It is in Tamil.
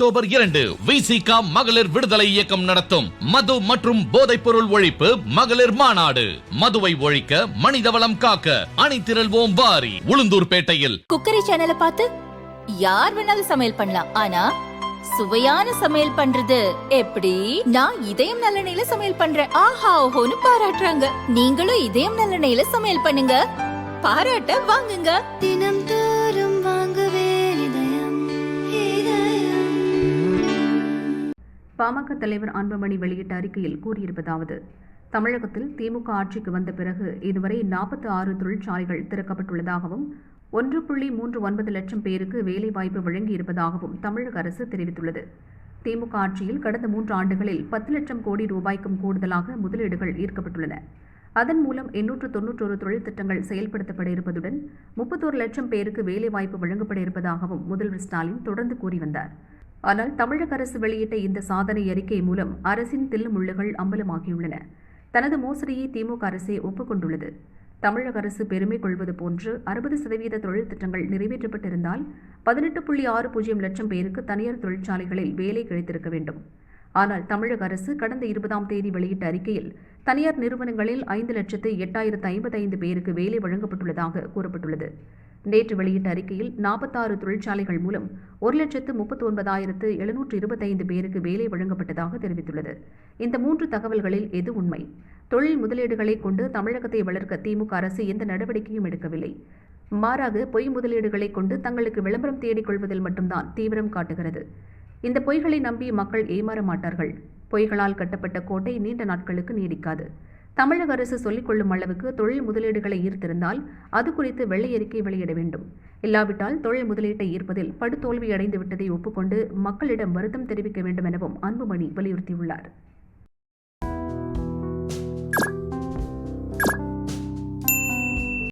அக்டோபர் 2 விசிகா மகளிர் விடுதலை இயக்கம் நடத்தும் மது மற்றும் போதைப் பொருள் ஒழிப்பு மகளிர் மாநாடு. மதுவை ஒழிக்க, மனிதவளம் காக்க அணிதிரள்வோம் வாரி. உளுந்தூர்பேட்டையில் குக்கரி சேனலை பார்த்து யார் வேணாலும் சமையல் பண்ணலாம். ஆனா சுவையான சமையல் பண்றது எப்படி? நான் இதயம் நல்லெண்ணெயில சமையல் பண்றேன். ஆஹா ஓஹோன்னு பாராட்டுறாங்க. நீங்களும் இதயம் நல்லெண்ணெயில சமையல் பண்ணுங்க, பாராட்ட வாங்குங்க. தினம் தோறும் வாங்குவே இதயம். பாமக தலைவர் அன்புமணி வெளியிட்ட அறிக்கையில் கூறியிருப்பதாவது: தமிழகத்தில் திமுக ஆட்சிக்கு வந்த பிறகு இதுவரை 46 தொழிற்சாலைகள் திறக்கப்பட்டுள்ளதாகவும் 1.39 லட்சம் பேருக்கு வேலைவாய்ப்பு வழங்கியிருப்பதாகவும் தமிழக அரசு தெரிவித்துள்ளது. திமுக ஆட்சியில் கடந்த 3 ஆண்டுகளில் 10 லட்சம் கோடி ரூபாய்க்கும் கூடுதலாக முதலீடுகள் ஈர்க்கப்பட்டுள்ளன. அதன் மூலம் 891 தொழில் திட்டங்கள் செயல்படுத்தப்பட இருப்பதுடன் 31 லட்சம் பேருக்கு வேலைவாய்ப்பு வழங்கப்பட இருப்பதாகவும் முதல்வர் ஸ்டாலின் தொடர்ந்து கூறி வந்தார். ஆனால் தமிழக அரசு வெளியிட்ட இந்த சாதனை அறிக்கை மூலம் அரசின் தில்லுமுள்ளுகள் அம்பலமாகியுள்ளன. தனது மோசடியை திமுக அரசே ஒப்புக்கொண்டுள்ளது. தமிழக அரசு பெருமை கொள்வது போன்று 60% தொழில் திட்டங்கள் நிறைவேற்றப்பட்டிருந்தால் 18.60 லட்சம் பேருக்கு தனியார் தொழிற்சாலைகளில் வேலை கிடைத்திருக்க வேண்டும். ஆனால் தமிழக அரசு கடந்த 20ஆம் தேதி வெளியிட்ட அறிக்கையில் தனியார் நிறுவனங்களில் 5,08,055 பேருக்கு வேலை வழங்கப்பட்டுள்ளதாக கூறப்பட்டுள்ளது. நேற்று வெளியிட்ட அறிக்கையில் 46 தொழிற்சாலைகள் மூலம் 1,39,725 பேருக்கு வேலை வழங்கப்பட்டதாக தெரிவித்துள்ளது. இந்த 3 தகவல்களில் எது உண்மை? தொழில் முதலீடுகளை கொண்டு தமிழகத்தை வளர்க்க திமுக அரசு எந்த நடவடிக்கையும் எடுக்கவில்லை. மாறாக பொய் முதலீடுகளை கொண்டு தங்களுக்கு விளம்பரம் தேடிக் கொள்வதில் மட்டும்தான் தீவிரம் காட்டுகிறது. இந்த பொய்களை நம்பி மக்கள் ஏமாற மாட்டார்கள். பொய்களால் கட்டப்பட்ட கோட்டை நீண்ட நாட்களுக்கு நீடிக்காது. தமிழக அரசு சொல்லிக் கொள்ளும் அளவுக்கு தொழில் முதலீடுகளை ஈர்த்திருந்தால் அது குறித்து வெள்ளை அறிக்கை வெளியிட வேண்டும். இல்லாவிட்டால் தொழில் முதலீட்டை ஈர்ப்பதில் படுதோல்வி அடைந்து விட்டதை ஒப்புக்கொண்டு மக்களிடம் வருத்தம் தெரிவிக்க வேண்டும் எனவும் அன்புமணி வலியுறுத்தியுள்ளார்.